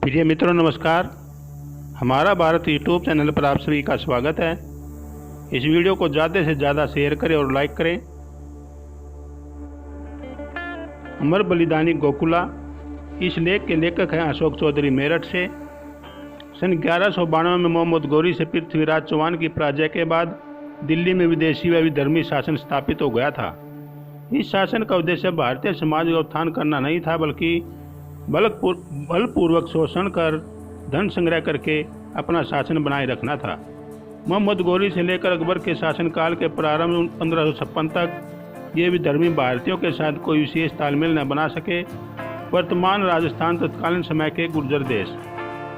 प्रिय मित्रों नमस्कार। हमारा भारत यूट्यूब चैनल पर आप सभी का स्वागत है। इस वीडियो को ज़्यादा से ज़्यादा शेयर करें और लाइक करें। अमर बलिदानी गोकुला, इस लेख के लेखक हैं अशोक चौधरी मेरठ से। सन 1192 में मोहम्मद गौरी से पृथ्वीराज चौहान की पराजय के बाद दिल्ली में विदेशी व विधर्मी शासन स्थापित हो गया था। इस शासन का उद्देश्य भारतीय समाज का उत्थान करना नहीं था, बल्कि बलपूर्वक शोषण कर धन संग्रह करके अपना शासन बनाए रखना था। मोहम्मद गौरी से लेकर अकबर के शासनकाल के प्रारंभ 1556 तक ये विधर्मी भारतीयों के साथ कोई विशेष तालमेल न बना सके। वर्तमान राजस्थान तत्कालीन समय के गुर्जर देश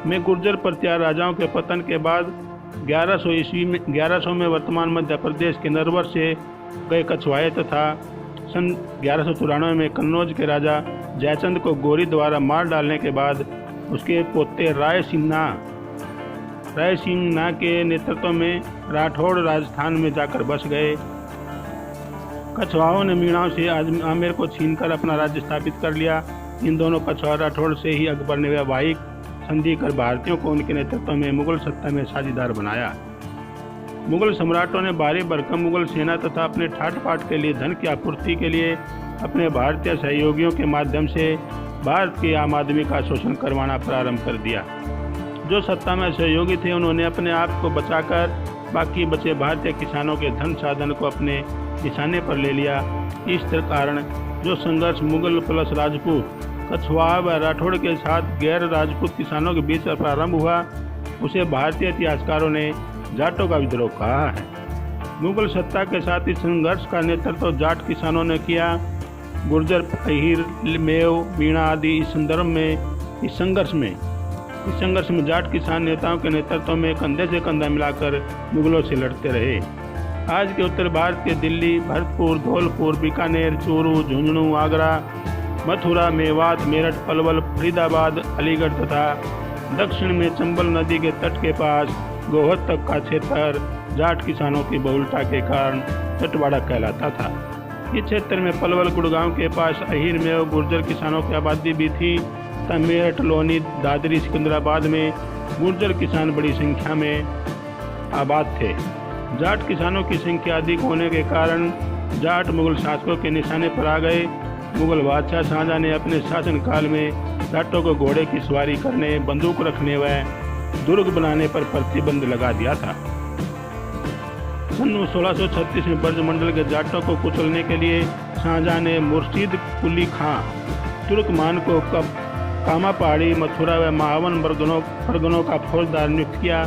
में गुर्जर प्रत्यार राजाओं के पतन के बाद 1100 में वर्तमान मध्य प्रदेश के नरवर से गए कछवाए तथा सन 1194 में कन्नौज के राजा जयचंद को गौरी द्वारा मार डालने के बाद उसके पोते राय सिंह के नेतृत्व में राठौड़ राजस्थान में जाकर बस गए। कछवाहों ने मीणाओं से आमेर को छीनकर अपना राज्य स्थापित कर लिया। इन दोनों कछवा राठौड़ से ही अकबर ने वैवाहिक संधि कर भारतीयों को उनके नेतृत्व में मुगल सत्ता में साझेदार बनाया। मुगल सम्राटों ने भारी भरकम मुगल सेना तथा अपने ठाट पाट के लिए धन की आपूर्ति के लिए अपने भारतीय सहयोगियों के माध्यम से भारत के आम आदमी का शोषण करवाना प्रारंभ कर दिया। जो सत्ता में सहयोगी थे उन्होंने अपने आप को बचाकर बाकी बचे भारतीय किसानों के धन साधन को अपने निशाने पर ले लिया। इस कारण जो संघर्ष मुगल प्लस राजपूत कछवा व राठौड़ के साथ गैर राजपूत किसानों के बीच प्रारंभ हुआ, उसे भारतीय इतिहासकारों ने जाटों का विद्रोह कहा है। मुगल सत्ता के साथ इस संघर्ष का नेतृत्व जाट किसानों ने किया। गुर्जर, अहीर, मेव, मीणा आदि इस संघर्ष में जाट किसान नेताओं के नेतृत्व में कंधे से कंधा मिलाकर मुगलों से लड़ते रहे। आज के उत्तर भारत के दिल्ली, भरतपुर, धौलपुर, बीकानेर, चूरू, झुंझुनू, आगरा, मथुरा, मेवात, मेरठ, पलवल, फरीदाबाद, अलीगढ़ तथा दक्षिण में चंबल नदी के तट के पास गोहद तक का क्षेत्र जाट किसानों की बहुलता के कारण चटवाड़ा कहलाता था। इस क्षेत्र में पलवल, गुड़गांव के पास अहीर में गुर्जर किसानों की आबादी भी थी। तब मेरठ, लोनी, दादरी, सिकंदराबाद में गुर्जर किसान बड़ी संख्या में आबाद थे। जाट किसानों की संख्या अधिक होने के कारण जाट मुगल शासकों के निशाने पर आ गए। मुगल बादशाह शाहजहां ने अपने शासनकाल में जाटों को घोड़े की सवारी करने, बंदूक रखने व दुर्ग बनाने पर प्रतिबंध लगा दिया था। सन 1636 में ब्रजमंडल के जाटों को कुचलने के लिए शाहजहां ने मुर्शीद कुली खां तुर्कमान को कामा पहाड़ी, मथुरा व महावन परगनों का फौजदार नियुक्त किया।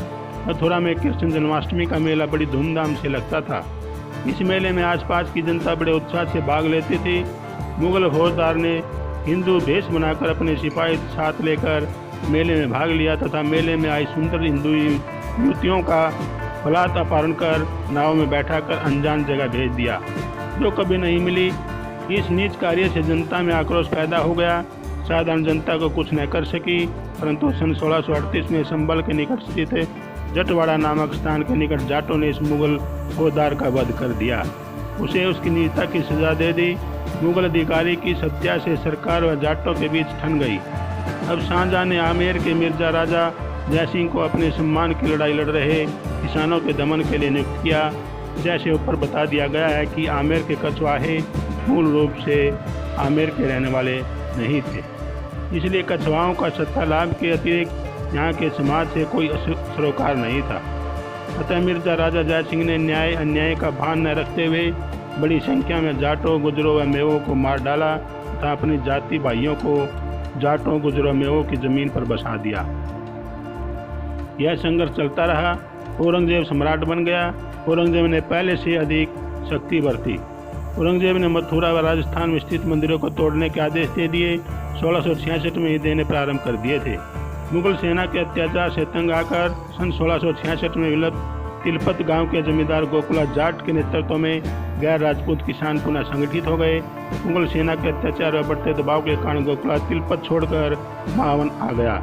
मथुरा में कृष्ण जन्माष्टमी का मेला बड़ी धूमधाम से लगता था। इस मेले में आसपास की जनता बड़े उत्साह से भाग लेती थी। मुगल फौजदार ने हिंदू भेष बनाकर अपने सिपाही साथ लेकर मेले में भाग लिया तथा मेले में आई सुंदर हिंदू युवतियों का बलात् अपहरण कर नाव में बैठाकर अनजान जगह भेज दिया, जो कभी नहीं मिली। इस नीच कार्य से जनता में आक्रोश पैदा हो गया। साधारण जनता को कुछ न कर सकी, परंतु सन 1638 में संबल के निकट स्थित जटवाड़ा नामक स्थान के निकट जाटों ने इस मुगल फौजदार का वध कर दिया। उसे उसकी नीचता की सजा दे दी। मुगल अधिकारी की हत्या से सरकार व जाटों के बीच ठन गई। अब शाहजहां ने आमेर के मिर्जा राजा जयसिंह को अपने सम्मान की लड़ाई लड़ रहे किसानों के दमन के लिए नियुक्त किया। जैसे ऊपर बता दिया गया है कि आमेर के कछवाहे मूल रूप से आमेर के रहने वाले नहीं थे, इसलिए कछवाहों का सत्ता लाभ के अतिरिक्त यहाँ के समाज से कोई सरोकार नहीं था। अतः मिर्जा राजा जयसिंह ने न्याय अन्याय का भान न रखते हुए बड़ी संख्या में जाटों, गुजरों व मेवों को मार डाला तथा अपनी जाति भाइयों को जाटों, गुजरों, मेवों की जमीन पर बसा दिया। यह संघर्ष चलता रहा। औरंगजेब सम्राट बन गया। औरंगजेब ने पहले से अधिक शक्ति बरती। औरंगजेब ने मथुरा व राजस्थान में स्थित मंदिरों को तोड़ने के आदेश दे दिए। 1666 में ही देने प्रारंभ कर दिए थे। मुगल सेना के अत्याचार से तंग आकर सन 1666 में विलुप्त तिलपत गांव के जमींदार गोकुला जाट के नेतृत्व में गैर राजपूत किसान पुनः संगठित हो गए। मुगल सेना के अत्याचार व बढ़ते दबाव के कारण गोकुला तिलपत छोड़कर महावन आ गया।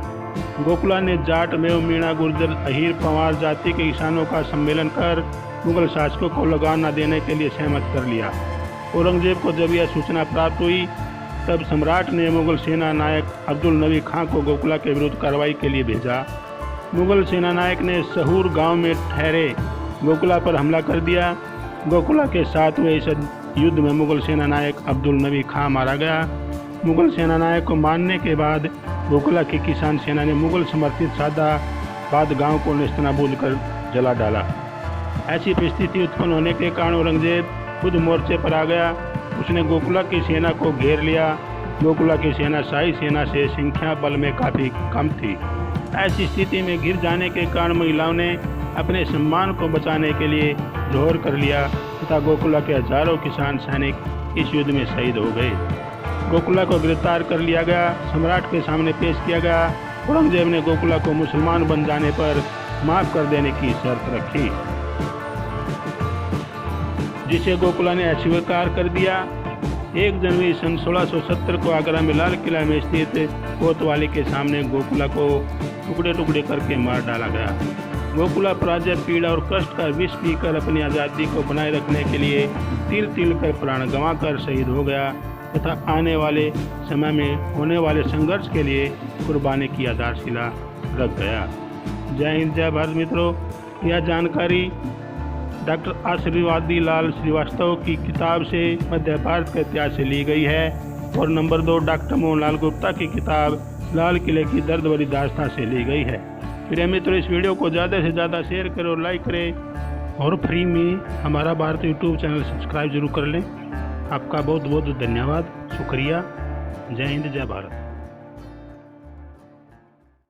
गोकुला ने जाट, मेव, मीणा, गुर्जर, अहीर, पंवार जाति के किसानों का सम्मेलन कर मुगल शासकों को लगान न देने के लिए सहमत कर लिया। औरंगजेब को जब यह सूचना प्राप्त हुई तब सम्राट ने मुगल सेना नायक अब्दुल नबी खां को गोकुला के विरुद्ध कार्रवाई के लिए भेजा। मुगल सेना नायक ने सहूर गांव में ठहरे गोकुला पर हमला कर दिया। गोकुला के साथ हुए इस युद्ध में मुगल सेना नायक अब्दुल नबी खां मारा गया। मुगल सेना नायक को मारने के बाद गोकुला की किसान सेना ने मुगल समर्थित सादाबाद गांव को नेस्तनाबूद कर जला डाला। ऐसी परिस्थिति उत्पन्न होने के कारण औरंगजेब खुद मोर्चे पर आ गया। उसने गोकुला की सेना को घेर लिया। गोकुला की सेना शाही सेना से संख्या बल में काफ़ी कम थी। ऐसी स्थिति में घिर जाने के कारण महिलाओं ने अपने सम्मान को बचाने के लिए जोहर कर लिया तथा गोकुला के हजारों किसान सैनिक इस युद्ध में शहीद हो गए। गोकुला को गिरफ्तार कर लिया गया, सम्राट के सामने पेश किया गया। औरंगजेब ने गोकुला को मुसलमान बन जाने पर माफ़ कर देने की शर्त रखी, जिसे गोकुला ने अस्वीकार कर दिया। 1 जनवरी सन 1670 को आगरा में लाल किला में स्थित कोतवाली के सामने गोकुला को टुकड़े टुकड़े करके मार डाला गया। गोकुला पराजय, पीड़ा और कष्ट का विष पीकर अपनी आज़ादी को बनाए रखने के लिए तिल तिल कर प्राण गंवाकर शहीद हो गया तथा आने वाले समय में होने वाले संघर्ष के लिए कुर्बानी की आधारशिला रख गया। जय हिंद, जय भारत। मित्रों, यह जानकारी डॉक्टर आशीर्वादी लाल श्रीवास्तव की किताब से मध्य भारत के इतिहास से ली गई है और नंबर 2 डॉक्टर मोहनलाल गुप्ता की किताब लाल किले की दर्द भरी दास्तां से ली गई है। प्रिय मित्रों, इस वीडियो को ज़्यादा से ज़्यादा शेयर करें और लाइक करें और फ्री में हमारा भारत यूट्यूब चैनल सब्सक्राइब जरूर कर लें। आपका बहुत बहुत धन्यवाद, शुक्रिया। जय हिंद, जय भारत।